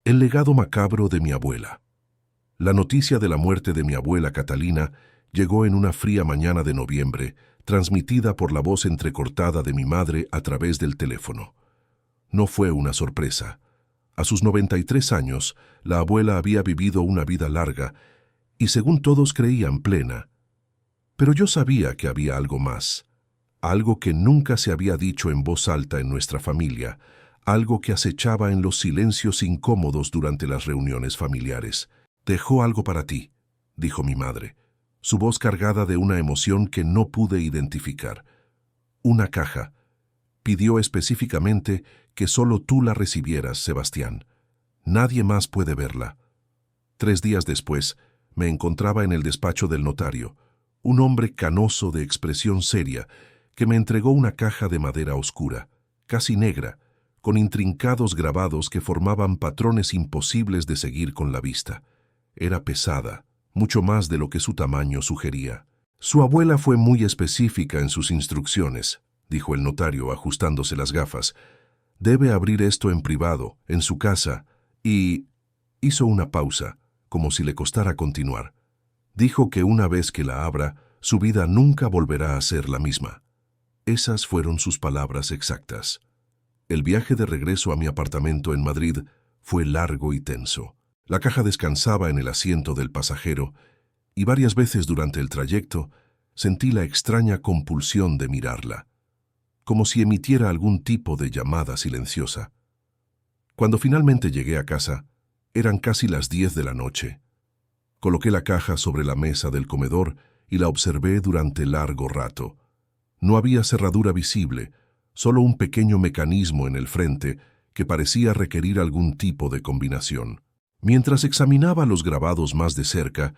El legado macabro de mi abuela. La noticia de la muerte de mi abuela Catalina llegó en una fría mañana de noviembre, transmitida por la voz entrecortada de mi madre a través del teléfono. No fue una sorpresa. A sus 93 años, la abuela había vivido una vida larga y, según todos creían, plena. Pero yo sabía que había algo más, algo que nunca se había dicho en voz alta en nuestra familia, algo que acechaba en los silencios incómodos durante las reuniones familiares. «Dejó algo para ti», dijo mi madre, su voz cargada de una emoción que no pude identificar. «Una caja. Pidió específicamente que solo tú la recibieras, Sebastián. Nadie más puede verla». 3 días después, me encontraba en el despacho del notario, un hombre canoso de expresión seria, que me entregó una caja de madera oscura, casi negra, con intrincados grabados que formaban patrones imposibles de seguir con la vista. Era pesada, mucho más de lo que su tamaño sugería. «Su abuela fue muy específica en sus instrucciones», dijo el notario ajustándose las gafas. «Debe abrir esto en privado, en su casa», y hizo una pausa, como si le costara continuar. Dijo que una vez que la abra, su vida nunca volverá a ser la misma. Esas fueron sus palabras exactas. El viaje de regreso a mi apartamento en Madrid fue largo y tenso. La caja descansaba en el asiento del pasajero y varias veces durante el trayecto sentí la extraña compulsión de mirarla, como si emitiera algún tipo de llamada silenciosa. Cuando finalmente llegué a casa, eran casi las 10 de la noche. Coloqué la caja sobre la mesa del comedor y la observé durante largo rato. No había cerradura visible, solo un pequeño mecanismo en el frente que parecía requerir algún tipo de combinación. Mientras examinaba los grabados más de cerca,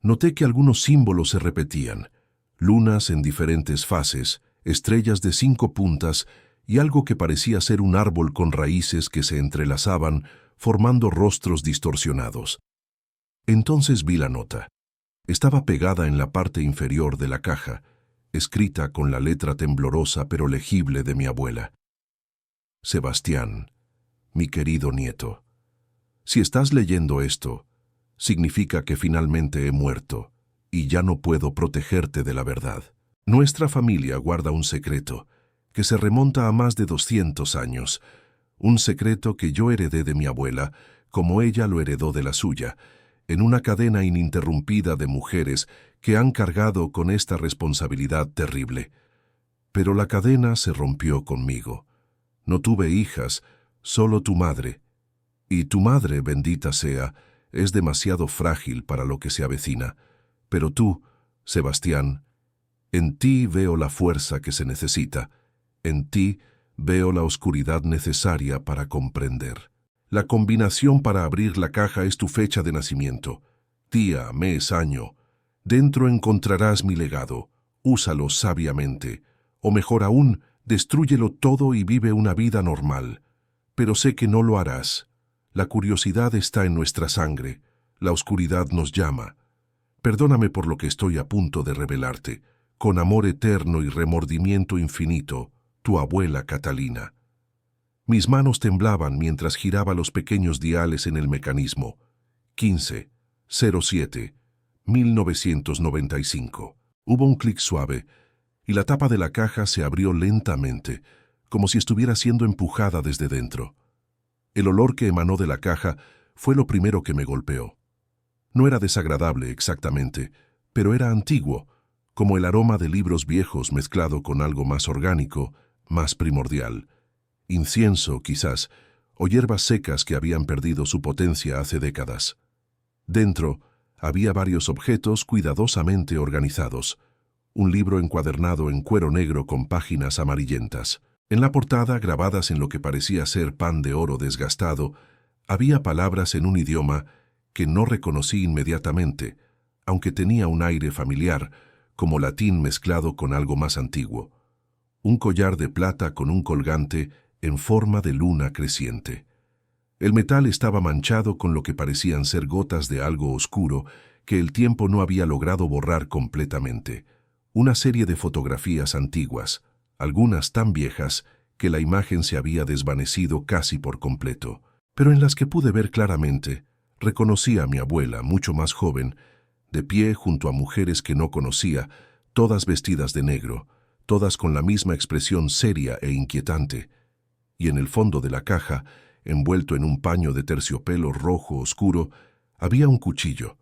noté que algunos símbolos se repetían: lunas en diferentes fases, estrellas de 5 puntas y algo que parecía ser un árbol con raíces que se entrelazaban, formando rostros distorsionados. Entonces vi la nota. Estaba pegada en la parte inferior de la caja, escrita con la letra temblorosa pero legible de mi abuela. «Sebastián, mi querido nieto, si estás leyendo esto, significa que finalmente he muerto y ya no puedo protegerte de la verdad. Nuestra familia guarda un secreto que se remonta a más de 200 años, un secreto que yo heredé de mi abuela, como ella lo heredó de la suya, en una cadena ininterrumpida de mujeres que han cargado con esta responsabilidad terrible. Pero la cadena se rompió conmigo. No tuve hijas, solo tu madre. Y tu madre, bendita sea, es demasiado frágil para lo que se avecina. Pero tú, Sebastián, en ti veo la fuerza que se necesita. En ti veo la oscuridad necesaria para comprender. La combinación para abrir la caja es tu fecha de nacimiento. Día, mes, año. Dentro encontrarás mi legado. Úsalo sabiamente. O mejor aún, destrúyelo todo y vive una vida normal. Pero sé que no lo harás. La curiosidad está en nuestra sangre. La oscuridad nos llama. Perdóname por lo que estoy a punto de revelarte. Con amor eterno y remordimiento infinito, tu abuela Catalina». Mis manos temblaban mientras giraba los pequeños diales en el mecanismo. 15-07, 1995. Hubo un clic suave y la tapa de la caja se abrió lentamente, como si estuviera siendo empujada desde dentro. El olor que emanó de la caja fue lo primero que me golpeó. No era desagradable exactamente, pero era antiguo, como el aroma de libros viejos mezclado con algo más orgánico, más primordial. Incienso, quizás, o hierbas secas que habían perdido su potencia hace décadas. Dentro había varios objetos cuidadosamente organizados. Un libro encuadernado en cuero negro con páginas amarillentas. En la portada, grabadas en lo que parecía ser pan de oro desgastado, había palabras en un idioma que no reconocí inmediatamente, aunque tenía un aire familiar, como latín mezclado con algo más antiguo. Un collar de plata con un colgante en forma de luna creciente. El metal estaba manchado con lo que parecían ser gotas de algo oscuro que el tiempo no había logrado borrar completamente. Una serie de fotografías antiguas, algunas tan viejas que la imagen se había desvanecido casi por completo. pero en las que pude ver claramente, reconocí a mi abuela, mucho más joven, de pie junto a mujeres que no conocía, todas vestidas de negro, todas con la misma expresión seria e inquietante. Y en el fondo de la caja, envuelto en un paño de terciopelo rojo oscuro, había un cuchillo.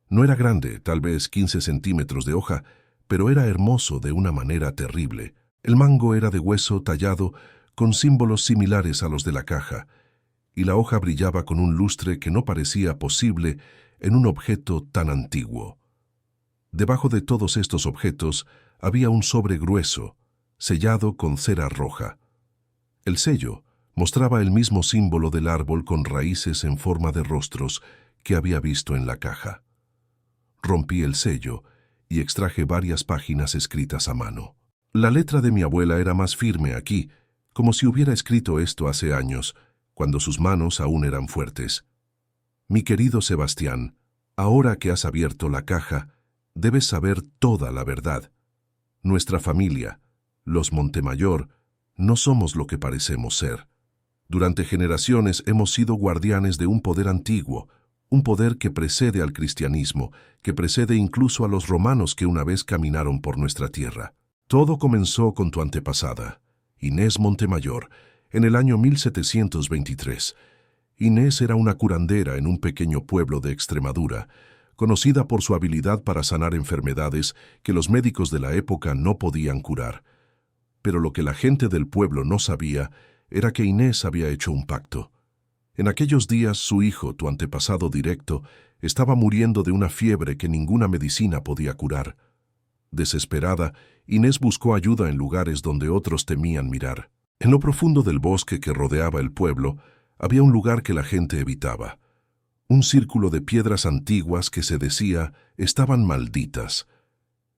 No era grande, tal vez 15 centímetros de hoja, pero era hermoso de una manera terrible. El mango era de hueso tallado con símbolos similares a los de la caja, y la hoja brillaba con un lustre que no parecía posible en un objeto tan antiguo. Debajo de todos estos objetos había un sobre grueso, sellado con cera roja. El sello mostraba el mismo símbolo del árbol con raíces en forma de rostros que había visto en la caja. Rompí el sello y extraje varias páginas escritas a mano. La letra de mi abuela era más firme aquí, como si hubiera escrito esto hace años, cuando sus manos aún eran fuertes. Mi querido Sebastián, ahora que has abierto la caja, debes saber toda la verdad. Nuestra familia, los Montemayor, no somos lo que parecemos ser. Durante generaciones hemos sido guardianes de un poder antiguo, un poder que precede al cristianismo, que precede incluso a los romanos que una vez caminaron por nuestra tierra. Todo comenzó con tu antepasada, Inés Montemayor, en el año 1723. Inés era una curandera en un pequeño pueblo de Extremadura, conocida por su habilidad para sanar enfermedades que los médicos de la época no podían curar. Pero lo que la gente del pueblo no sabía era que Inés había hecho un pacto. En aquellos días su hijo, tu antepasado directo, estaba muriendo de una fiebre que ninguna medicina podía curar. Desesperada, Inés buscó ayuda en lugares donde otros temían mirar. En lo profundo del bosque que rodeaba el pueblo, había un lugar que la gente evitaba. Un círculo de piedras antiguas que se decía estaban malditas.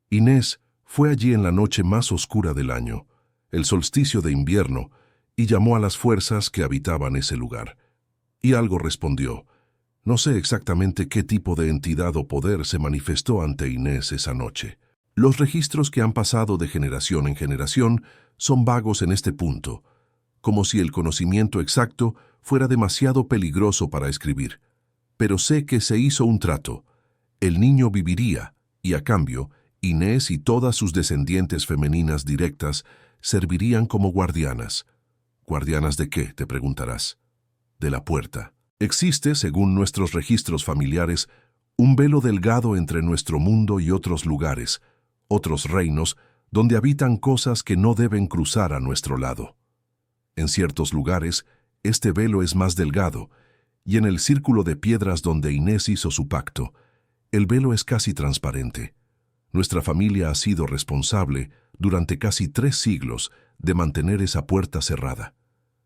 Inés fue allí en la noche más oscura del año, el solsticio de invierno, y llamó a las fuerzas que habitaban ese lugar. Y algo respondió. No sé exactamente qué tipo de entidad o poder se manifestó ante Inés esa noche. Los registros que han pasado de generación en generación son vagos en este punto, como si el conocimiento exacto fuera demasiado peligroso para escribir. Pero sé que se hizo un trato. El niño viviría, y a cambio, Inés y todas sus descendientes femeninas directas servirían como guardianas. ¿Guardianas de qué?, te preguntarás. De la puerta. Existe, según nuestros registros familiares, un velo delgado entre nuestro mundo y otros lugares, otros reinos, donde habitan cosas que no deben cruzar a nuestro lado. En ciertos lugares, este velo es más delgado, y en el círculo de piedras donde Inés hizo su pacto, el velo es casi transparente. Nuestra familia ha sido responsable, durante casi 3 siglos, de mantener esa puerta cerrada,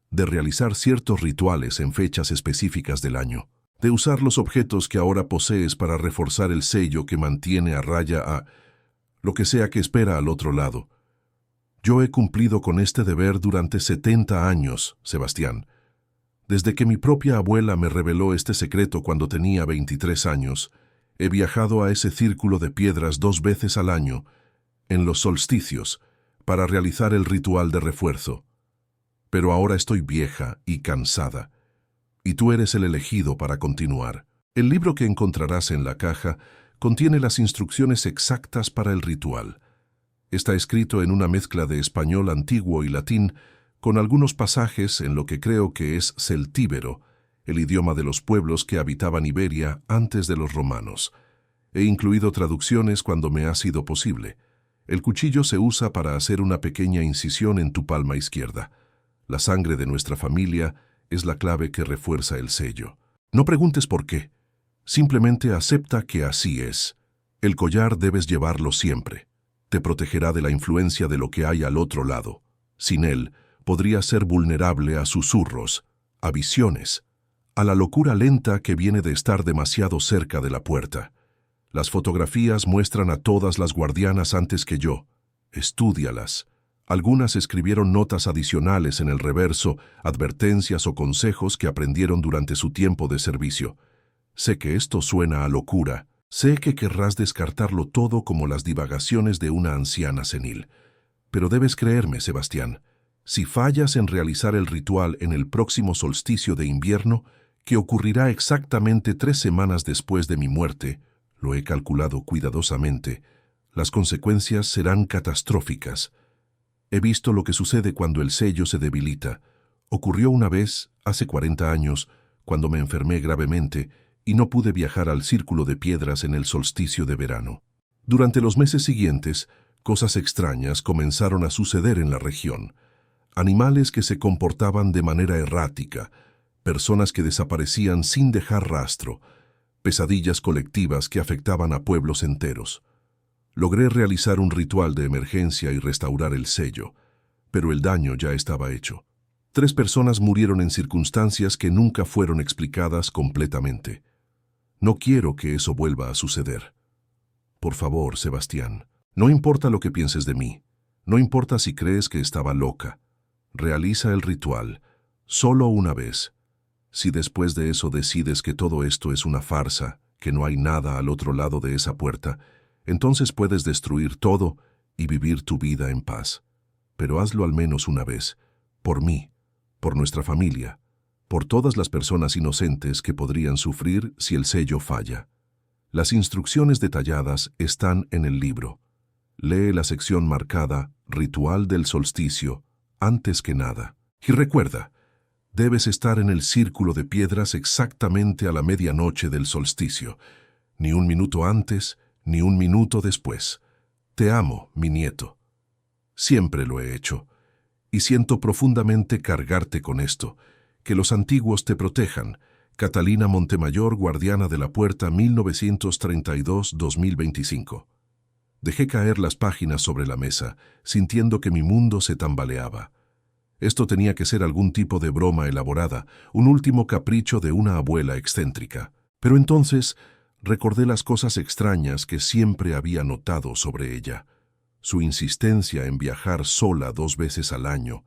de realizar ciertos rituales en fechas específicas del año, de usar los objetos que ahora posees para reforzar el sello que mantiene a raya a lo que sea que espera al otro lado. Yo he cumplido con este deber durante 70 años, Sebastián. Desde que mi propia abuela me reveló este secreto cuando tenía 23 años, he viajado a ese círculo de piedras 2 veces al año, en los solsticios, para realizar el ritual de refuerzo. Pero ahora estoy vieja y cansada, y tú eres el elegido para continuar. El libro que encontrarás en la caja contiene las instrucciones exactas para el ritual. Está escrito en una mezcla de español antiguo y latín, con algunos pasajes en lo que creo que es celtíbero, el idioma de los pueblos que habitaban Iberia antes de los romanos. He incluido traducciones cuando me ha sido posible. El cuchillo se usa para hacer una pequeña incisión en tu palma izquierda. La sangre de nuestra familia es la clave que refuerza el sello. No preguntes por qué. Simplemente acepta que así es. El collar debes llevarlo siempre. Te protegerá de la influencia de lo que hay al otro lado. Sin él, podrías ser vulnerable a susurros, a visiones, a la locura lenta que viene de estar demasiado cerca de la puerta. Las fotografías muestran a todas las guardianas antes que yo. Estúdialas. Algunas escribieron notas adicionales en el reverso, advertencias o consejos que aprendieron durante su tiempo de servicio. Sé que esto suena a locura. Sé que querrás descartarlo todo como las divagaciones de una anciana senil. Pero debes creerme, Sebastián. Si fallas en realizar el ritual en el próximo solsticio de invierno, que ocurrirá exactamente 3 semanas después de mi muerte, lo he calculado cuidadosamente, las consecuencias serán catastróficas. He visto lo que sucede cuando el sello se debilita. Ocurrió una vez, hace 40 años, cuando me enfermé gravemente y no pude viajar al Círculo de Piedras en el solsticio de verano. Durante los meses siguientes, cosas extrañas comenzaron a suceder en la región. Animales que se comportaban de manera errática, personas que desaparecían sin dejar rastro, pesadillas colectivas que afectaban a pueblos enteros. Logré realizar un ritual de emergencia y restaurar el sello, pero el daño ya estaba hecho. 3 personas murieron en circunstancias que nunca fueron explicadas completamente. No quiero que eso vuelva a suceder. Por favor, Sebastián, no importa lo que pienses de mí, no importa si crees que estaba loca. Realiza el ritual, solo una vez. Si después de eso decides que todo esto es una farsa, que no hay nada al otro lado de esa puerta, entonces puedes destruir todo y vivir tu vida en paz. Pero hazlo al menos una vez, por mí, por nuestra familia, por todas las personas inocentes que podrían sufrir si el sello falla. Las instrucciones detalladas están en el libro. Lee la sección marcada Ritual del Solsticio antes que nada. Y recuerda, debes estar en el Círculo de Piedras exactamente a la medianoche del solsticio, ni un minuto antes, ni un minuto después. Te amo, mi nieto. Siempre lo he hecho, y siento profundamente cargarte con esto. Que los antiguos te protejan. Catalina Montemayor, guardiana de la puerta 1932-2025. Dejé caer las páginas sobre la mesa, sintiendo que mi mundo se tambaleaba. Esto tenía que ser algún tipo de broma elaborada, un último capricho de una abuela excéntrica. Pero entonces recordé las cosas extrañas que siempre había notado sobre ella. Su insistencia en viajar sola 2 veces al año,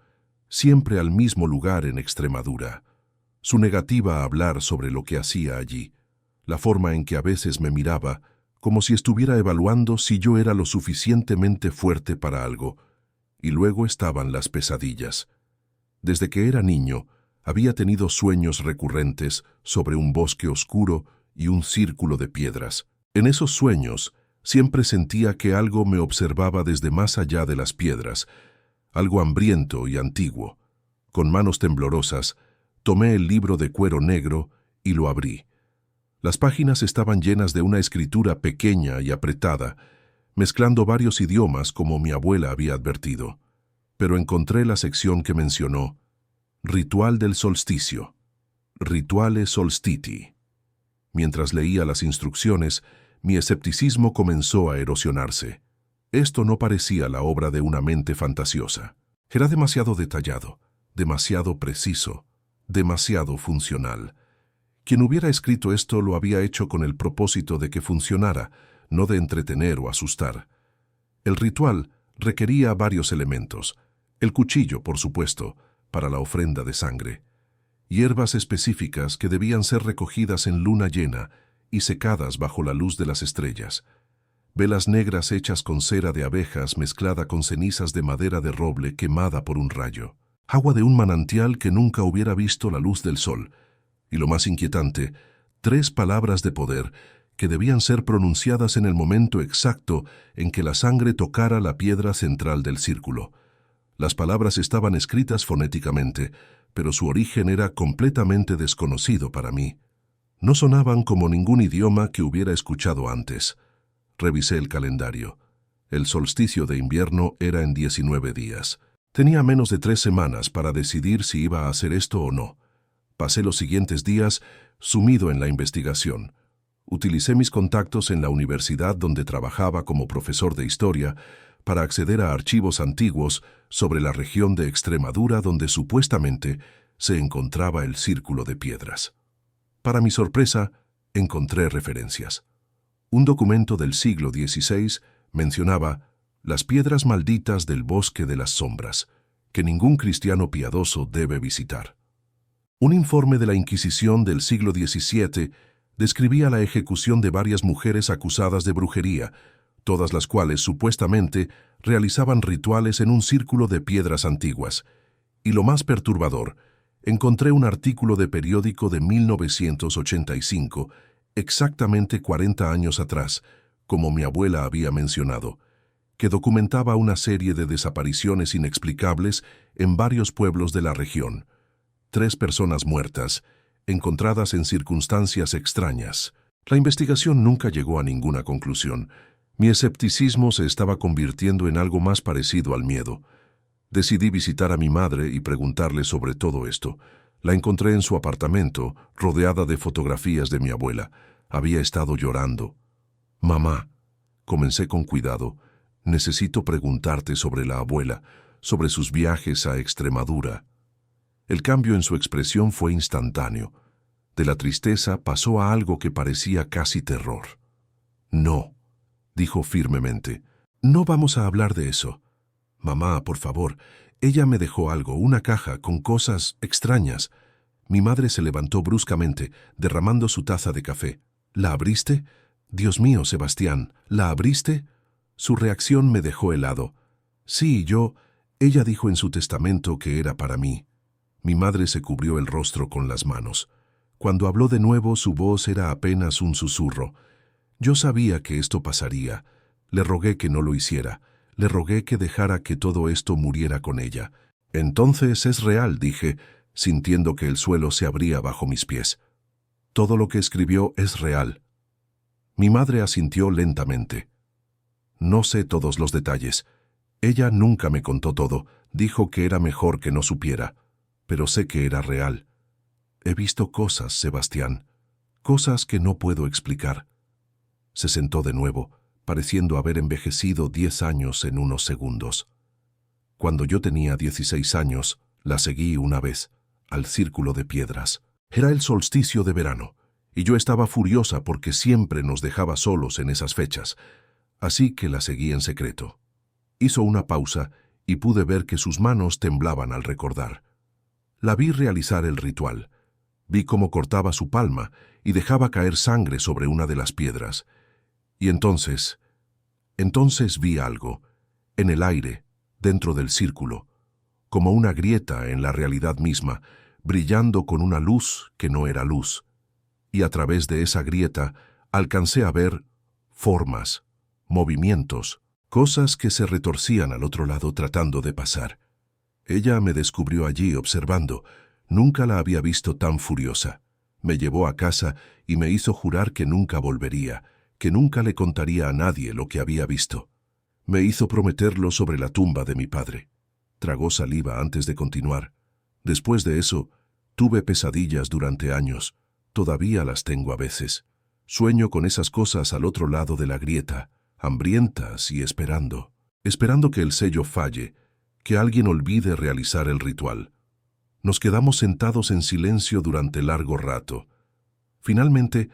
siempre al mismo lugar en Extremadura. Su negativa a hablar sobre lo que hacía allí. La forma en que a veces me miraba, como si estuviera evaluando si yo era lo suficientemente fuerte para algo. Y luego estaban las pesadillas. Desde que era niño, había tenido sueños recurrentes sobre un bosque oscuro y un círculo de piedras. En esos sueños, siempre sentía que algo me observaba desde más allá de las piedras, algo hambriento y antiguo. Con manos temblorosas, tomé el libro de cuero negro y lo abrí. Las páginas estaban llenas de una escritura pequeña y apretada, mezclando varios idiomas como mi abuela había advertido. Pero encontré la sección que mencionó, Ritual del Solsticio, Rituale Solstiti. Mientras leía las instrucciones, mi escepticismo comenzó a erosionarse. Esto no parecía la obra de una mente fantasiosa. Era demasiado detallado, demasiado preciso, demasiado funcional. Quien hubiera escrito esto lo había hecho con el propósito de que funcionara, no de entretener o asustar. El ritual requería varios elementos. El cuchillo, por supuesto, para la ofrenda de sangre. Hierbas específicas que debían ser recogidas en luna llena y secadas bajo la luz de las estrellas. Velas negras hechas con cera de abejas mezclada con cenizas de madera de roble quemada por un rayo. Agua de un manantial que nunca hubiera visto la luz del sol. Y lo más inquietante, 3 palabras de poder que debían ser pronunciadas en el momento exacto en que la sangre tocara la piedra central del círculo. Las palabras estaban escritas fonéticamente, pero su origen era completamente desconocido para mí. No sonaban como ningún idioma que hubiera escuchado antes. Revisé el calendario. El solsticio de invierno era en 19 días. Tenía menos de 3 semanas para decidir si iba a hacer esto o no. Pasé los siguientes días sumido en la investigación. Utilicé mis contactos en la universidad donde trabajaba como profesor de historia para acceder a archivos antiguos sobre la región de Extremadura donde supuestamente se encontraba el Círculo de Piedras. Para mi sorpresa, encontré referencias. Un documento del siglo XVI mencionaba las piedras malditas del bosque de las sombras, que ningún cristiano piadoso debe visitar. Un informe de la Inquisición del siglo XVII describía la ejecución de varias mujeres acusadas de brujería, todas las cuales supuestamente realizaban rituales en un círculo de piedras antiguas, Y lo más perturbador, encontré un artículo de periódico de 1985, exactamente 40 años atrás, como mi abuela había mencionado, que documentaba una serie de desapariciones inexplicables en varios pueblos de la región. 3 personas muertas, encontradas en circunstancias extrañas. La investigación nunca llegó a ninguna conclusión. Mi escepticismo se estaba convirtiendo en algo más parecido al miedo. Decidí visitar a mi madre y preguntarle sobre todo esto. La encontré en su apartamento, rodeada de fotografías de mi abuela. Había estado llorando. «Mamá», comencé con cuidado, «necesito preguntarte sobre la abuela, sobre sus viajes a Extremadura». El cambio en su expresión fue instantáneo. De la tristeza pasó a algo que parecía casi terror. «No», dijo firmemente, «no vamos a hablar de eso. Mamá, por favor, ella me dejó algo, una caja con cosas extrañas». Mi madre se levantó bruscamente, derramando su taza de café. «¿La abriste? Dios mío, Sebastián, ¿la abriste?» Su reacción me dejó helado. «Sí, ella dijo en su testamento que era para mí». Mi madre se cubrió el rostro con las manos. Cuando habló de nuevo, su voz era apenas un susurro. Yo sabía que esto pasaría. Le rogué que no lo hiciera. Le rogué que dejara que todo esto muriera con ella. «Entonces es real», dije, sintiendo que el suelo se abría bajo mis pies. «Todo lo que escribió es real». Mi madre asintió lentamente. «No sé todos los detalles. Ella nunca me contó todo. Dijo que era mejor que no supiera. Pero sé que era real. He visto cosas, Sebastián. Cosas que no puedo explicar». Se sentó de nuevo, pareciendo haber envejecido 10 años en unos segundos. Cuando yo tenía 16 años, la seguí una vez, al Círculo de Piedras. Era el solsticio de verano, y yo estaba furiosa porque siempre nos dejaba solos en esas fechas, así que la seguí en secreto. Hizo una pausa y pude ver que sus manos temblaban al recordar. La vi realizar el ritual. Vi cómo cortaba su palma y dejaba caer sangre sobre una de las piedras. Y entonces vi algo, en el aire, dentro del círculo, como una grieta en la realidad misma, brillando con una luz que no era luz. Y a través de esa grieta alcancé a ver formas, movimientos, cosas que se retorcían al otro lado tratando de pasar. Ella me descubrió allí observando. Nunca la había visto tan furiosa. Me llevó a casa y me hizo jurar que nunca volvería, que nunca le contaría a nadie lo que había visto. Me hizo prometerlo sobre la tumba de mi padre. Tragó saliva antes de continuar. Después de eso, tuve pesadillas durante años. Todavía las tengo a veces. Sueño con esas cosas al otro lado de la grieta, hambrientas y esperando que el sello falle, que alguien olvide realizar el ritual. Nos quedamos sentados en silencio durante largo rato. Finalmente,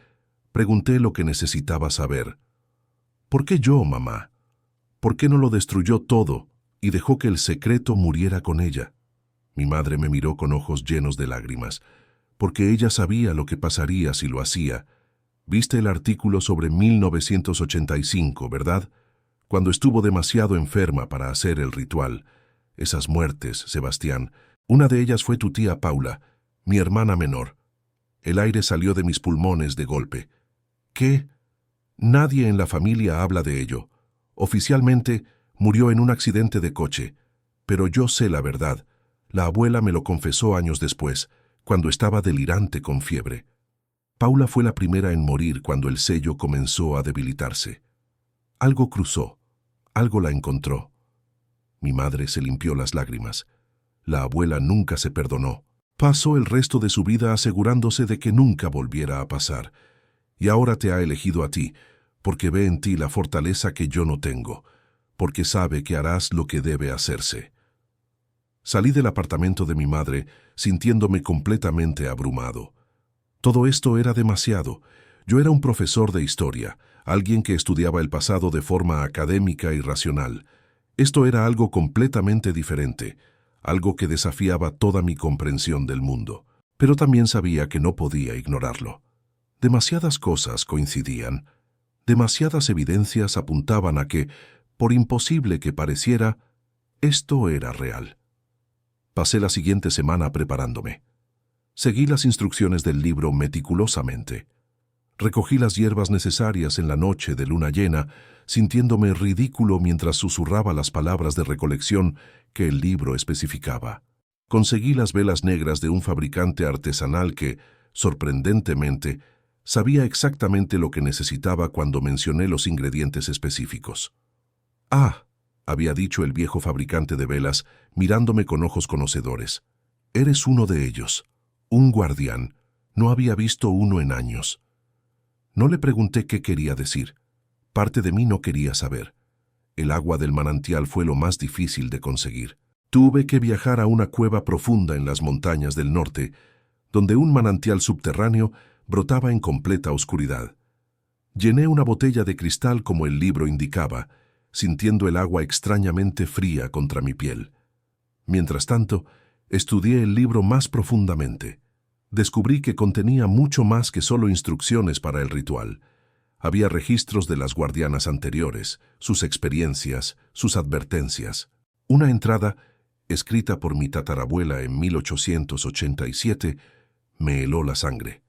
pregunté lo que necesitaba saber. «¿Por qué yo, mamá? ¿Por qué no lo destruyó todo y dejó que el secreto muriera con ella?» Mi madre me miró con ojos llenos de lágrimas, porque ella sabía lo que pasaría si lo hacía. «Viste el artículo sobre 1985, ¿verdad? Cuando estuvo demasiado enferma para hacer el ritual. Esas muertes, Sebastián. Una de ellas fue tu tía Paula, mi hermana menor. El aire salió de mis pulmones de golpe. ¿Qué? Nadie en la familia habla de ello. Oficialmente, murió en un accidente de coche. Pero yo sé la verdad. La abuela me lo confesó años después, cuando estaba delirante con fiebre. Paula fue la primera en morir cuando el sello comenzó a debilitarse. Algo cruzó, algo la encontró». Mi madre se limpió las lágrimas. La abuela nunca se perdonó. Pasó el resto de su vida asegurándose de que nunca volviera a pasar. Y ahora te ha elegido a ti, porque ve en ti la fortaleza que yo no tengo, porque sabe que harás lo que debe hacerse. Salí del apartamento de mi madre sintiéndome completamente abrumado. Todo esto era demasiado. Yo era un profesor de historia, alguien que estudiaba el pasado de forma académica y racional. Esto era algo completamente diferente, algo que desafiaba toda mi comprensión del mundo. Pero también sabía que no podía ignorarlo. Demasiadas cosas coincidían. Demasiadas evidencias apuntaban a que, por imposible que pareciera, esto era real. Pasé la siguiente semana preparándome. Seguí las instrucciones del libro meticulosamente. Recogí las hierbas necesarias en la noche de luna llena, sintiéndome ridículo mientras susurraba las palabras de recolección que el libro especificaba. Conseguí las velas negras de un fabricante artesanal que, sorprendentemente, sabía exactamente lo que necesitaba cuando mencioné los ingredientes específicos. «Ah», había dicho el viejo fabricante de velas, mirándome con ojos conocedores. «Eres uno de ellos, un guardián. No había visto uno en años». No le pregunté qué quería decir. Parte de mí no quería saber. El agua del manantial fue lo más difícil de conseguir. Tuve que viajar a una cueva profunda en las montañas del norte, donde un manantial subterráneo brotaba en completa oscuridad. Llené una botella de cristal como el libro indicaba, sintiendo el agua extrañamente fría contra mi piel. Mientras tanto, estudié el libro más profundamente. Descubrí que contenía mucho más que solo instrucciones para el ritual. Había registros de las guardianas anteriores, sus experiencias, sus advertencias. Una entrada, escrita por mi tatarabuela en 1887, me heló la sangre.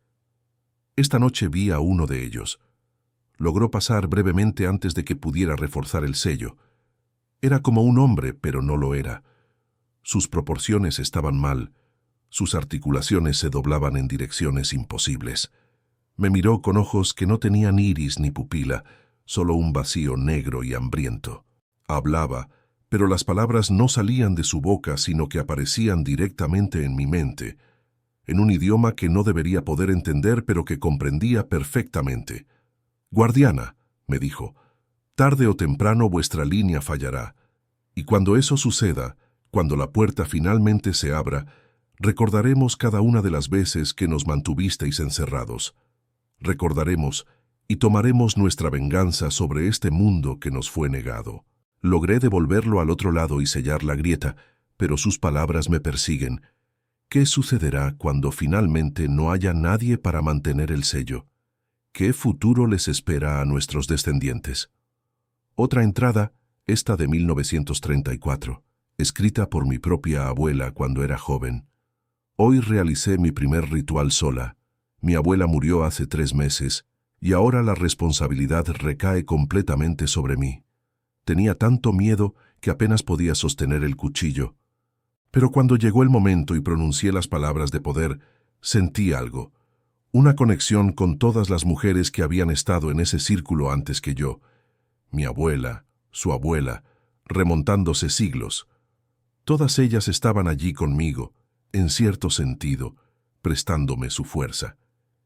Esta noche vi a uno de ellos. Logró pasar brevemente antes de que pudiera reforzar el sello. Era como un hombre, pero no lo era. Sus proporciones estaban mal. Sus articulaciones se doblaban en direcciones imposibles. Me miró con ojos que no tenían iris ni pupila, solo un vacío negro y hambriento. Hablaba, pero las palabras no salían de su boca, sino que aparecían directamente en mi mente, en un idioma que no debería poder entender, pero que comprendía perfectamente. «Guardiana», me dijo, «tarde o temprano vuestra línea fallará, y cuando eso suceda, cuando la puerta finalmente se abra, recordaremos cada una de las veces que nos mantuvisteis encerrados. Recordaremos y tomaremos nuestra venganza sobre este mundo que nos fue negado». Logré devolverlo al otro lado y sellar la grieta, pero sus palabras me persiguen. ¿Qué sucederá cuando finalmente no haya nadie para mantener el sello? ¿Qué futuro les espera a nuestros descendientes? Otra entrada, esta de 1934, escrita por mi propia abuela cuando era joven. Hoy realicé mi primer ritual sola. Mi abuela murió hace 3 meses y ahora la responsabilidad recae completamente sobre mí. Tenía tanto miedo que apenas podía sostener el cuchillo. Pero cuando llegó el momento y pronuncié las palabras de poder, sentí algo. Una conexión con todas las mujeres que habían estado en ese círculo antes que yo. Mi abuela, su abuela, remontándose siglos. Todas ellas estaban allí conmigo, en cierto sentido, prestándome su fuerza.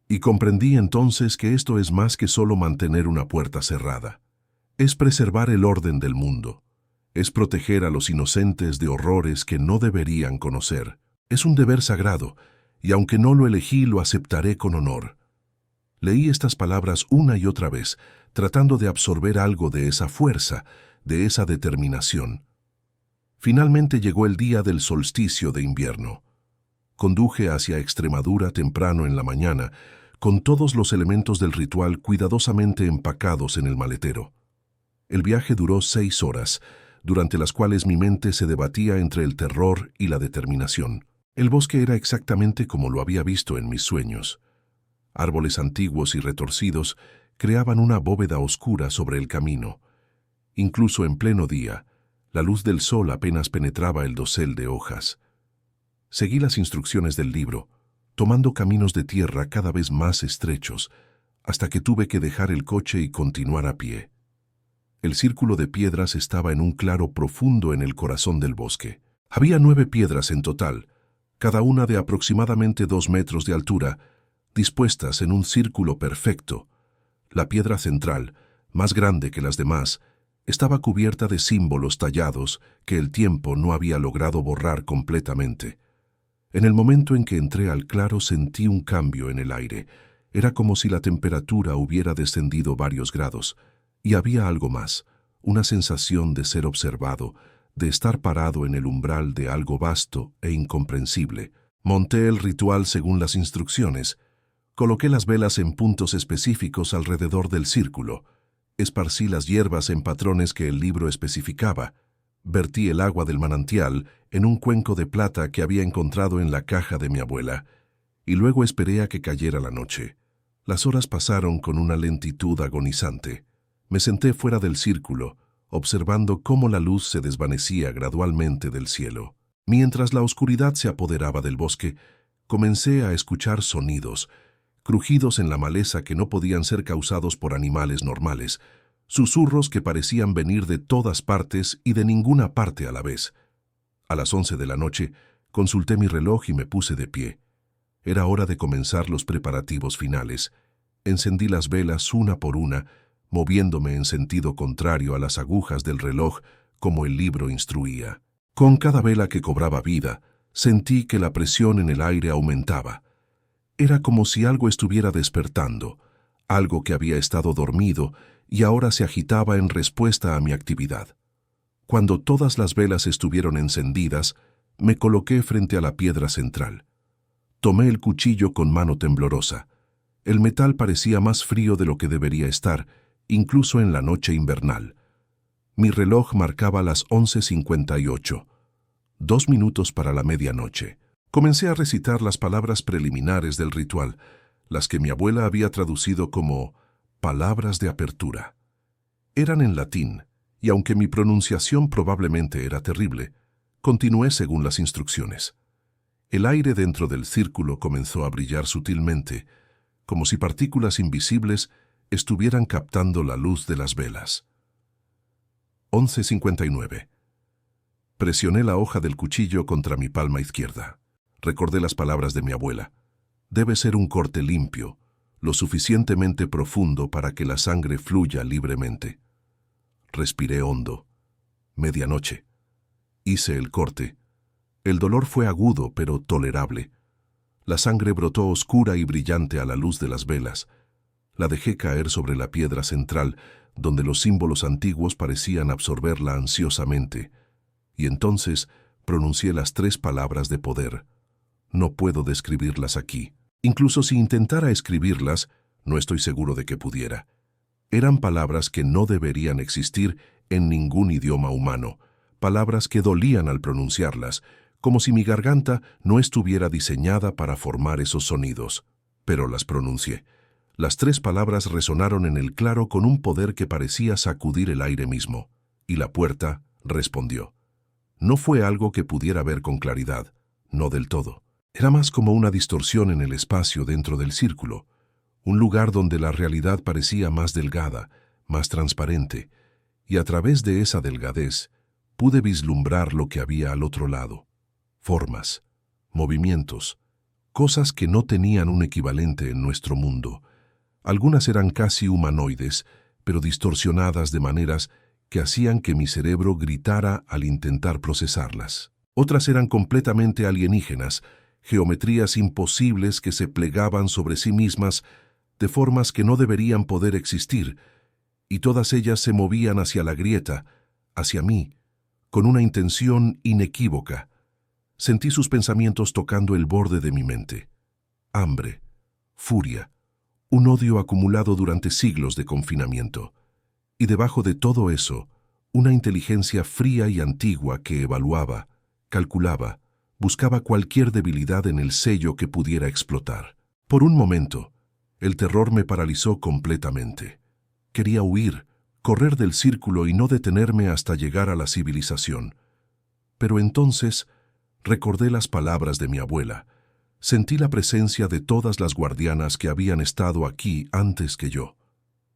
Y comprendí entonces que esto es más que solo mantener una puerta cerrada. Es preservar el orden del mundo. Es proteger a los inocentes de horrores que no deberían conocer. Es un deber sagrado, y aunque no lo elegí, lo aceptaré con honor. Leí estas palabras una y otra vez, tratando de absorber algo de esa fuerza, de esa determinación. Finalmente llegó el día del solsticio de invierno. Conduje hacia Extremadura temprano en la mañana, con todos los elementos del ritual cuidadosamente empacados en el maletero. El viaje duró 6 horas, durante las cuales mi mente se debatía entre el terror y la determinación. El bosque era exactamente como lo había visto en mis sueños. Árboles antiguos y retorcidos creaban una bóveda oscura sobre el camino. Incluso en pleno día, la luz del sol apenas penetraba el dosel de hojas. Seguí las instrucciones del libro, tomando caminos de tierra cada vez más estrechos, hasta que tuve que dejar el coche y continuar a pie. El círculo de piedras estaba en un claro profundo en el corazón del bosque. Había 9 piedras en total, cada una de aproximadamente 2 metros de altura, dispuestas en un círculo perfecto. La piedra central, más grande que las demás, estaba cubierta de símbolos tallados que el tiempo no había logrado borrar completamente. En el momento en que entré al claro sentí un cambio en el aire. Era como si la temperatura hubiera descendido varios grados. Y había algo más, una sensación de ser observado, de estar parado en el umbral de algo vasto e incomprensible. Monté el ritual según las instrucciones. Coloqué las velas en puntos específicos alrededor del círculo. Esparcí las hierbas en patrones que el libro especificaba. Vertí el agua del manantial en un cuenco de plata que había encontrado en la caja de mi abuela, y luego esperé a que cayera la noche. Las horas pasaron con una lentitud agonizante. Me senté fuera del círculo, observando cómo la luz se desvanecía gradualmente del cielo. Mientras la oscuridad se apoderaba del bosque, comencé a escuchar sonidos, crujidos en la maleza que no podían ser causados por animales normales, susurros que parecían venir de todas partes y de ninguna parte a la vez. A las 11 de la noche, consulté mi reloj y me puse de pie. Era hora de comenzar los preparativos finales. Encendí las velas una por una, moviéndome en sentido contrario a las agujas del reloj, como el libro instruía. Con cada vela que cobraba vida, sentí que la presión en el aire aumentaba. Era como si algo estuviera despertando, algo que había estado dormido y ahora se agitaba en respuesta a mi actividad. Cuando todas las velas estuvieron encendidas, me coloqué frente a la piedra central. Tomé el cuchillo con mano temblorosa. El metal parecía más frío de lo que debería estar, incluso en la noche invernal. Mi reloj marcaba las 11:58, 2 minutos para la medianoche. Comencé a recitar las palabras preliminares del ritual, las que mi abuela había traducido como palabras de apertura. Eran en latín, y aunque mi pronunciación probablemente era terrible, continué según las instrucciones. El aire dentro del círculo comenzó a brillar sutilmente, como si partículas invisibles estuvieran captando la luz de las velas. 11:59. Presioné la hoja del cuchillo contra mi palma izquierda. Recordé las palabras de mi abuela. Debe ser un corte limpio, lo suficientemente profundo para que la sangre fluya libremente. Respiré hondo. Medianoche. Hice el corte. El dolor fue agudo, pero tolerable. La sangre brotó oscura y brillante a la luz de las velas. La dejé caer sobre la piedra central, donde los símbolos antiguos parecían absorberla ansiosamente. Y entonces pronuncié las 3 palabras de poder. No puedo describirlas aquí. Incluso si intentara escribirlas, no estoy seguro de que pudiera. Eran palabras que no deberían existir en ningún idioma humano, palabras que dolían al pronunciarlas, como si mi garganta no estuviera diseñada para formar esos sonidos. Pero las pronuncié. Las 3 palabras resonaron en el claro con un poder que parecía sacudir el aire mismo, y la puerta respondió. No fue algo que pudiera ver con claridad, no del todo. Era más como una distorsión en el espacio dentro del círculo, un lugar donde la realidad parecía más delgada, más transparente, y a través de esa delgadez pude vislumbrar lo que había al otro lado. Formas, movimientos, cosas que no tenían un equivalente en nuestro mundo. Algunas eran casi humanoides, pero distorsionadas de maneras que hacían que mi cerebro gritara al intentar procesarlas. Otras eran completamente alienígenas, geometrías imposibles que se plegaban sobre sí mismas de formas que no deberían poder existir, y todas ellas se movían hacia la grieta, hacia mí, con una intención inequívoca. Sentí sus pensamientos tocando el borde de mi mente. Hambre, furia, un odio acumulado durante siglos de confinamiento. Y debajo de todo eso, una inteligencia fría y antigua que evaluaba, calculaba, buscaba cualquier debilidad en el sello que pudiera explotar. Por un momento, el terror me paralizó completamente. Quería huir, correr del círculo y no detenerme hasta llegar a la civilización. Pero entonces recordé las palabras de mi abuela. Sentí la presencia de todas las guardianas que habían estado aquí antes que yo.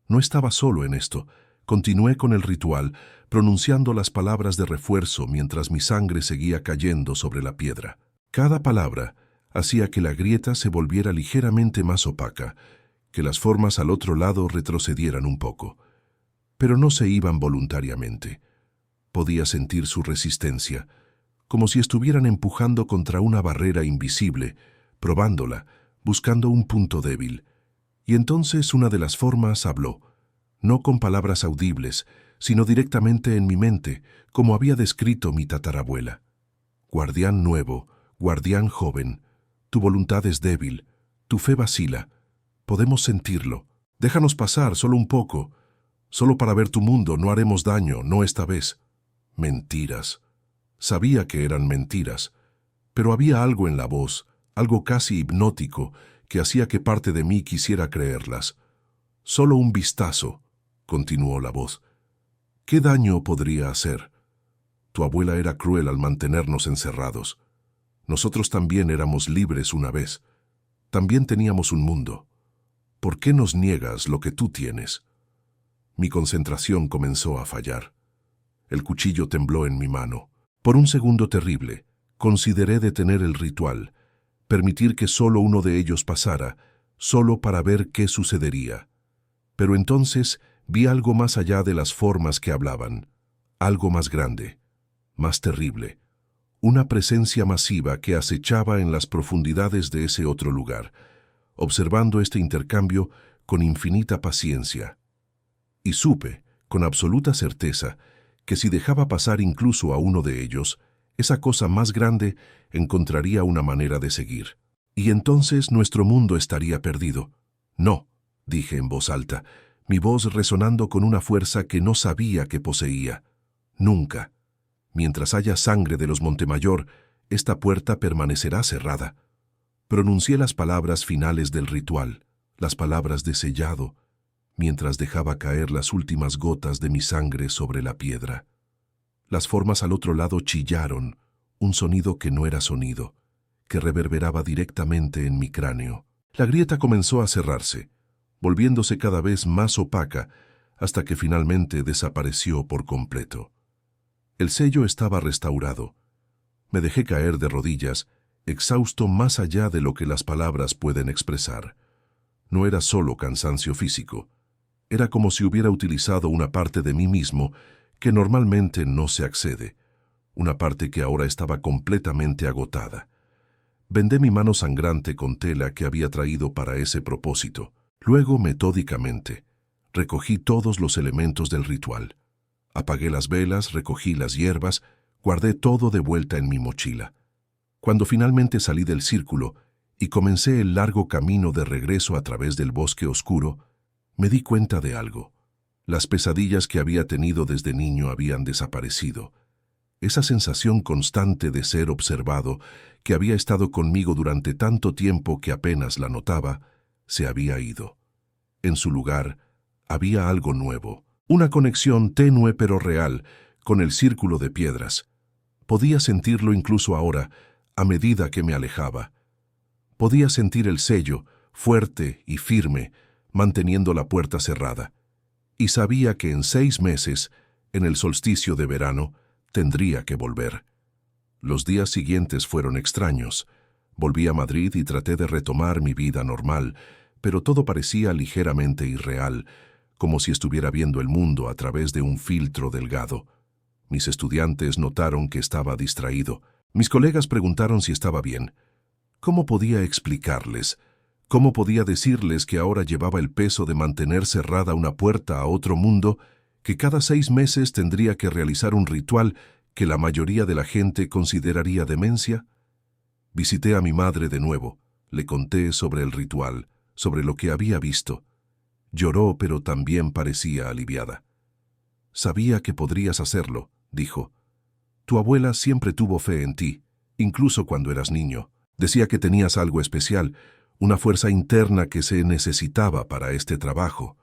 No estaba solo en esto. Continué con el ritual, pronunciando las palabras de refuerzo mientras mi sangre seguía cayendo sobre la piedra. Cada palabra hacía que la grieta se volviera ligeramente más opaca, que las formas al otro lado retrocedieran un poco. Pero no se iban voluntariamente. Podía sentir su resistencia, como si estuvieran empujando contra una barrera invisible, probándola, buscando un punto débil. Y entonces una de las formas habló, no con palabras audibles, sino directamente en mi mente, como había descrito mi tatarabuela. Guardián nuevo, guardián joven, tu voluntad es débil, tu fe vacila. Podemos sentirlo. Déjanos pasar solo un poco. Solo para ver tu mundo, no haremos daño, no esta vez. Mentiras. Sabía que eran mentiras, pero había algo en la voz, algo casi hipnótico, que hacía que parte de mí quisiera creerlas. Solo un vistazo, continuó la voz. ¿Qué daño podría hacer? Tu abuela era cruel al mantenernos encerrados. Nosotros también éramos libres una vez. También teníamos un mundo. ¿Por qué nos niegas lo que tú tienes? Mi concentración comenzó a fallar. El cuchillo tembló en mi mano. Por un segundo terrible, consideré detener el ritual, permitir que solo uno de ellos pasara, solo para ver qué sucedería. Pero entonces vi algo más allá de las formas que hablaban, algo más grande, más terrible, una presencia masiva que acechaba en las profundidades de ese otro lugar, observando este intercambio con infinita paciencia. Y supe, con absoluta certeza, que si dejaba pasar incluso a uno de ellos, esa cosa más grande encontraría una manera de seguir. Y entonces nuestro mundo estaría perdido. No, dije en voz alta, mi voz resonando con una fuerza que no sabía que poseía. Nunca. Mientras haya sangre de los Montemayor, esta puerta permanecerá cerrada. Pronuncié las palabras finales del ritual, las palabras de sellado, mientras dejaba caer las últimas gotas de mi sangre sobre la piedra. Las formas al otro lado chillaron, un sonido que no era sonido, que reverberaba directamente en mi cráneo. La grieta comenzó a cerrarse, volviéndose cada vez más opaca, hasta que finalmente desapareció por completo. El sello estaba restaurado. Me dejé caer de rodillas, exhausto más allá de lo que las palabras pueden expresar. No era solo cansancio físico. Era como si hubiera utilizado una parte de mí mismo que normalmente no se accede, una parte que ahora estaba completamente agotada. Vendé mi mano sangrante con tela que había traído para ese propósito. Luego, metódicamente, recogí todos los elementos del ritual. Apagué las velas, recogí las hierbas, guardé todo de vuelta en mi mochila. Cuando finalmente salí del círculo y comencé el largo camino de regreso a través del bosque oscuro, me di cuenta de algo. Las pesadillas que había tenido desde niño habían desaparecido. Esa sensación constante de ser observado, que había estado conmigo durante tanto tiempo que apenas la notaba, se había ido. En su lugar, había algo nuevo, una conexión tenue pero real con el círculo de piedras. Podía sentirlo incluso ahora, a medida que me alejaba. Podía sentir el sello, fuerte y firme, manteniendo la puerta cerrada. Y sabía que en 6 meses, en el solsticio de verano, tendría que volver. Los días siguientes fueron extraños. Volví a Madrid y traté de retomar mi vida normal, pero todo parecía ligeramente irreal, como si estuviera viendo el mundo a través de un filtro delgado. Mis estudiantes notaron que estaba distraído. Mis colegas preguntaron si estaba bien. ¿Cómo podía explicarles? ¿Cómo podía decirles que ahora llevaba el peso de mantener cerrada una puerta a otro mundo, que cada 6 meses tendría que realizar un ritual que la mayoría de la gente consideraría demencia? Visité a mi madre de nuevo. Le conté sobre el ritual, sobre lo que había visto. Lloró, pero también parecía aliviada. «Sabía que podrías hacerlo», dijo. «Tu abuela siempre tuvo fe en ti, incluso cuando eras niño. Decía que tenías algo especial, una fuerza interna que se necesitaba para este trabajo».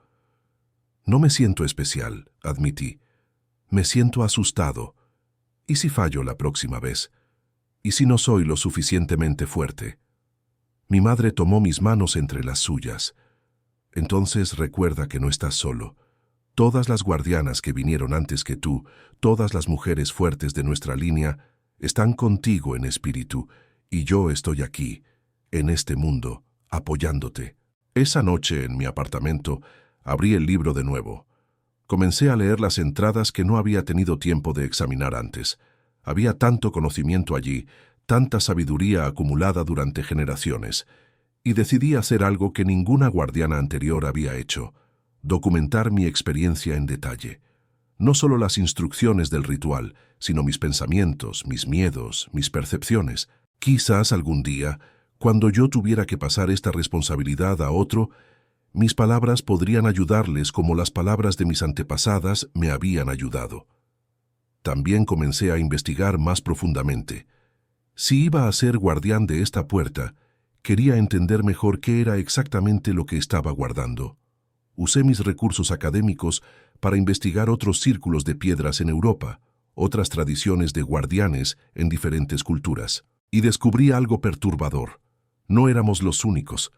«No me siento especial», admití. «Me siento asustado. ¿Y si fallo la próxima vez? ¿Y si no soy lo suficientemente fuerte?» Mi madre tomó mis manos entre las suyas. «Entonces recuerda que no estás solo. Todas las guardianas que vinieron antes que tú, todas las mujeres fuertes de nuestra línea, están contigo en espíritu, y yo estoy aquí, en este mundo, apoyándote». Esa noche, en mi apartamento, abrí el libro de nuevo. Comencé a leer las entradas que no había tenido tiempo de examinar antes. Había tanto conocimiento allí, tanta sabiduría acumulada durante generaciones, y decidí hacer algo que ninguna guardiana anterior había hecho: documentar mi experiencia en detalle. No solo las instrucciones del ritual, sino mis pensamientos, mis miedos, mis percepciones. Quizás algún día, cuando yo tuviera que pasar esta responsabilidad a otro, mis palabras podrían ayudarles como las palabras de mis antepasadas me habían ayudado. también comencé a investigar más profundamente. Si iba a ser guardián de esta puerta, quería entender mejor qué era exactamente lo que estaba guardando. Usé mis recursos académicos para investigar otros círculos de piedras en Europa, otras tradiciones de guardianes en diferentes culturas, y descubrí algo perturbador. No éramos los únicos.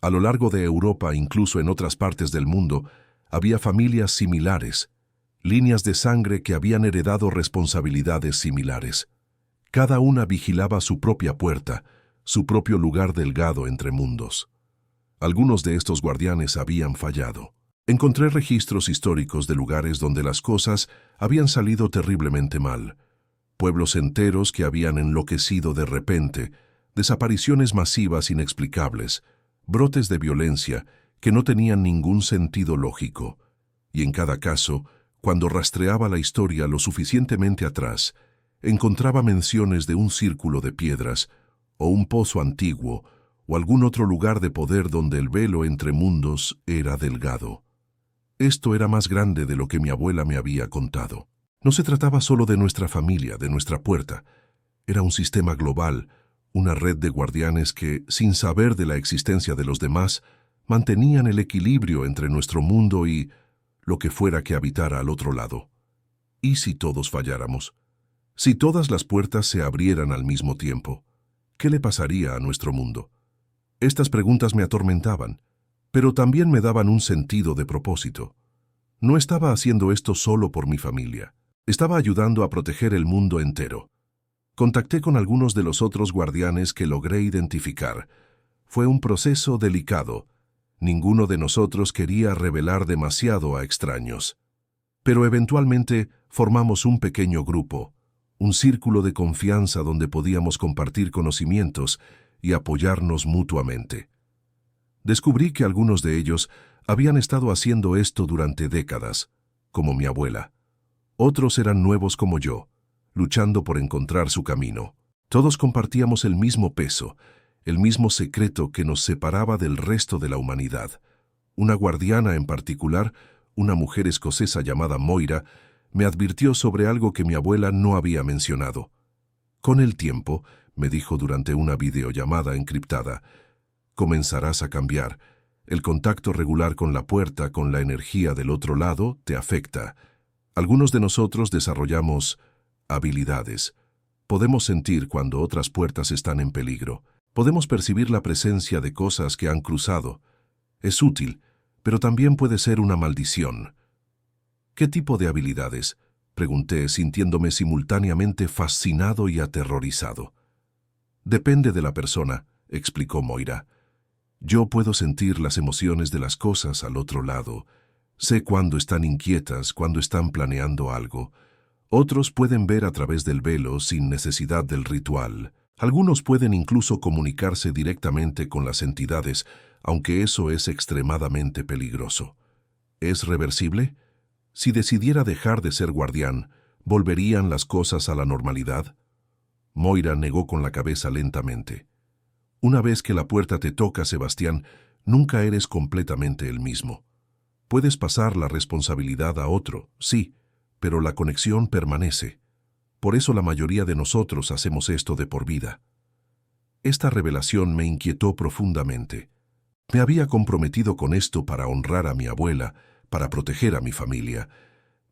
A lo largo de Europa, incluso en otras partes del mundo, había familias similares, líneas de sangre que habían heredado responsabilidades similares. Cada una vigilaba su propia puerta, su propio lugar delgado entre mundos. Algunos de estos guardianes habían fallado. Encontré registros históricos de lugares donde las cosas habían salido terriblemente mal. Pueblos enteros que habían enloquecido de repente, desapariciones masivas inexplicables, brotes de violencia que no tenían ningún sentido lógico. Y en cada caso, cuando rastreaba la historia lo suficientemente atrás, encontraba menciones de un círculo de piedras, o un pozo antiguo, o algún otro lugar de poder donde el velo entre mundos era delgado. Esto era más grande de lo que mi abuela me había contado. No se trataba solo de nuestra familia, de nuestra puerta. Era un sistema global, una red de guardianes que, sin saber de la existencia de los demás, mantenían el equilibrio entre nuestro mundo y lo que fuera que habitara al otro lado. ¿Y si todos falláramos? Si todas las puertas se abrieran al mismo tiempo, ¿qué le pasaría a nuestro mundo? Estas preguntas me atormentaban, pero también me daban un sentido de propósito. No estaba haciendo esto solo por mi familia. Estaba ayudando a proteger el mundo entero. Contacté con algunos de los otros guardianes que logré identificar. Fue un proceso delicado. Ninguno de nosotros quería revelar demasiado a extraños. Pero eventualmente formamos un pequeño grupo, un círculo de confianza donde podíamos compartir conocimientos y apoyarnos mutuamente. Descubrí que algunos de ellos habían estado haciendo esto durante décadas, como mi abuela. Otros eran nuevos como yo, luchando por encontrar su camino. Todos compartíamos el mismo peso, el mismo secreto que nos separaba del resto de la humanidad. Una guardiana en particular, una mujer escocesa llamada Moira, me advirtió sobre algo que mi abuela no había mencionado. Con el tiempo, me dijo durante una videollamada encriptada, comenzarás a cambiar. El contacto regular con la puerta, con la energía del otro lado, te afecta. Algunos de nosotros desarrollamos habilidades. Podemos sentir cuando otras puertas están en peligro. Podemos percibir la presencia de cosas que han cruzado. Es útil, pero también puede ser una maldición. ¿Qué tipo de habilidades?, pregunté, sintiéndome simultáneamente fascinado y aterrorizado. Depende de la persona, explicó Moira. Yo puedo sentir las emociones de las cosas al otro lado. Sé cuándo están inquietas, cuándo están planeando algo. Otros pueden ver a través del velo sin necesidad del ritual. Algunos pueden incluso comunicarse directamente con las entidades, aunque eso es extremadamente peligroso. ¿Es reversible? Si decidiera dejar de ser guardián, ¿volverían las cosas a la normalidad? Moira negó con la cabeza lentamente. Una vez que la puerta te toca, Sebastián, nunca eres completamente el mismo. Puedes pasar la responsabilidad a otro, sí, pero la conexión permanece. Por eso la mayoría de nosotros hacemos esto de por vida. Esta revelación me inquietó profundamente. Me había comprometido con esto para honrar a mi abuela, para proteger a mi familia,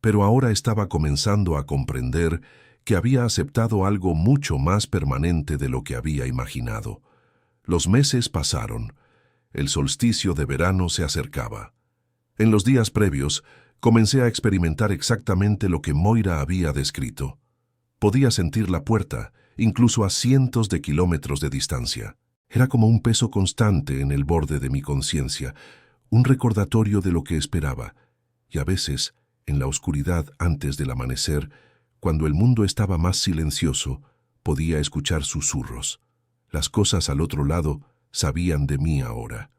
pero ahora estaba comenzando a comprender que había aceptado algo mucho más permanente de lo que había imaginado. Los meses pasaron. El solsticio de verano se acercaba. En los días previos, comencé a experimentar exactamente lo que Moira había descrito. Podía sentir la puerta, incluso a cientos de kilómetros de distancia. Era como un peso constante en el borde de mi conciencia, un recordatorio de lo que esperaba, y a veces, en la oscuridad antes del amanecer, cuando el mundo estaba más silencioso, podía escuchar susurros. Las cosas al otro lado sabían de mí ahora.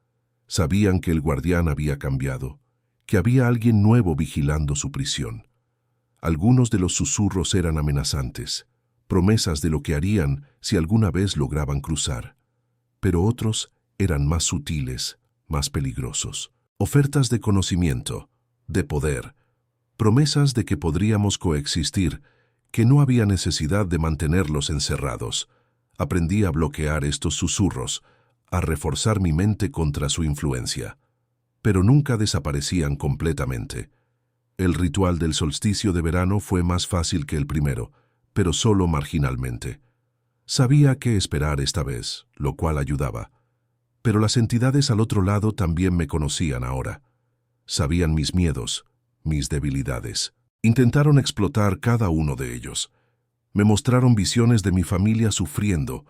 Sabían que el guardián había cambiado, que había alguien nuevo vigilando su prisión. Algunos de los susurros eran amenazantes, promesas de lo que harían si alguna vez lograban cruzar. Pero otros eran más sutiles, más peligrosos. Ofertas de conocimiento, de poder, promesas de que podríamos coexistir, que no había necesidad de mantenerlos encerrados. Aprendí a bloquear estos susurros, a reforzar mi mente contra su influencia. Pero nunca desaparecían completamente. El ritual del solsticio de verano fue más fácil que el primero, pero solo marginalmente. Sabía qué esperar esta vez, lo cual ayudaba. Pero las entidades al otro lado también me conocían ahora. Sabían mis miedos, mis debilidades. Intentaron explotar cada uno de ellos. Me mostraron visiones de mi familia sufriendo.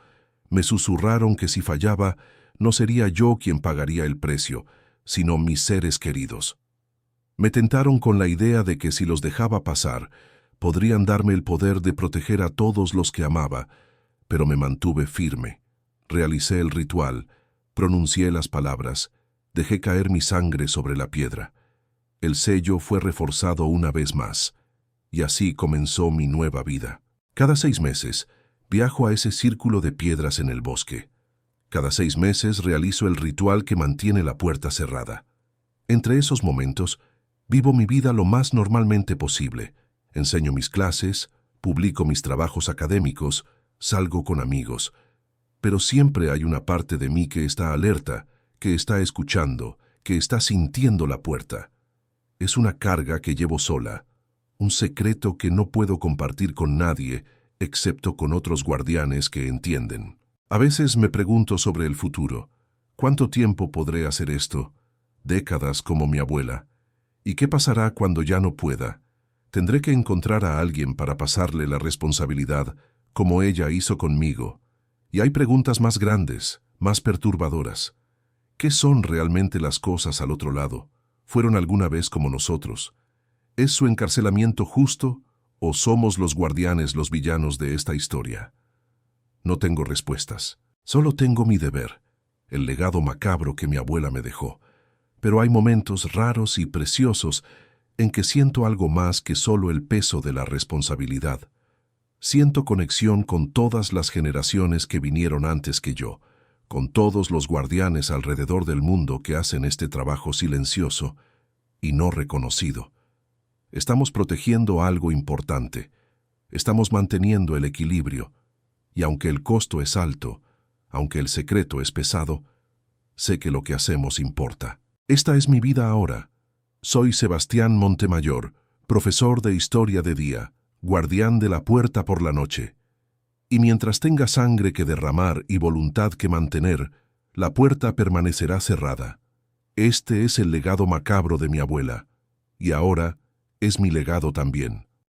Me susurraron que si fallaba, no sería yo quien pagaría el precio, sino mis seres queridos. Me tentaron con la idea de que si los dejaba pasar, podrían darme el poder de proteger a todos los que amaba, pero me mantuve firme. Realicé el ritual, pronuncié las palabras, dejé caer mi sangre sobre la piedra. El sello fue reforzado una vez más, y así comenzó mi nueva vida. Cada 6 meses, viajo a ese círculo de piedras en el bosque. Cada 6 meses realizo el ritual que mantiene la puerta cerrada. Entre esos momentos, vivo mi vida lo más normalmente posible. Enseño mis clases, publico mis trabajos académicos, salgo con amigos. Pero siempre hay una parte de mí que está alerta, que está escuchando, que está sintiendo la puerta. Es una carga que llevo sola, un secreto que no puedo compartir con nadie, excepto con otros guardianes que entienden. A veces me pregunto sobre el futuro. ¿Cuánto tiempo podré hacer esto? Décadas como mi abuela. ¿Y qué pasará cuando ya no pueda? Tendré que encontrar a alguien para pasarle la responsabilidad, como ella hizo conmigo. Y hay preguntas más grandes, más perturbadoras. ¿Qué son realmente las cosas al otro lado? ¿Fueron alguna vez como nosotros? ¿Es su encarcelamiento justo o somos los guardianes los villanos de esta historia? No tengo respuestas. Solo tengo mi deber, el legado macabro que mi abuela me dejó. Pero hay momentos raros y preciosos en que siento algo más que solo el peso de la responsabilidad. Siento conexión con todas las generaciones que vinieron antes que yo, con todos los guardianes alrededor del mundo que hacen este trabajo silencioso y no reconocido. Estamos protegiendo algo importante. Estamos manteniendo el equilibrio. Y aunque el costo es alto, aunque el secreto es pesado, sé que lo que hacemos importa. Esta es mi vida ahora. Soy Sebastián Montemayor, profesor de Historia de Día, guardián de la puerta por la noche. Y mientras tenga sangre que derramar y voluntad que mantener, la puerta permanecerá cerrada. Este es el legado macabro de mi abuela, y ahora es mi legado también.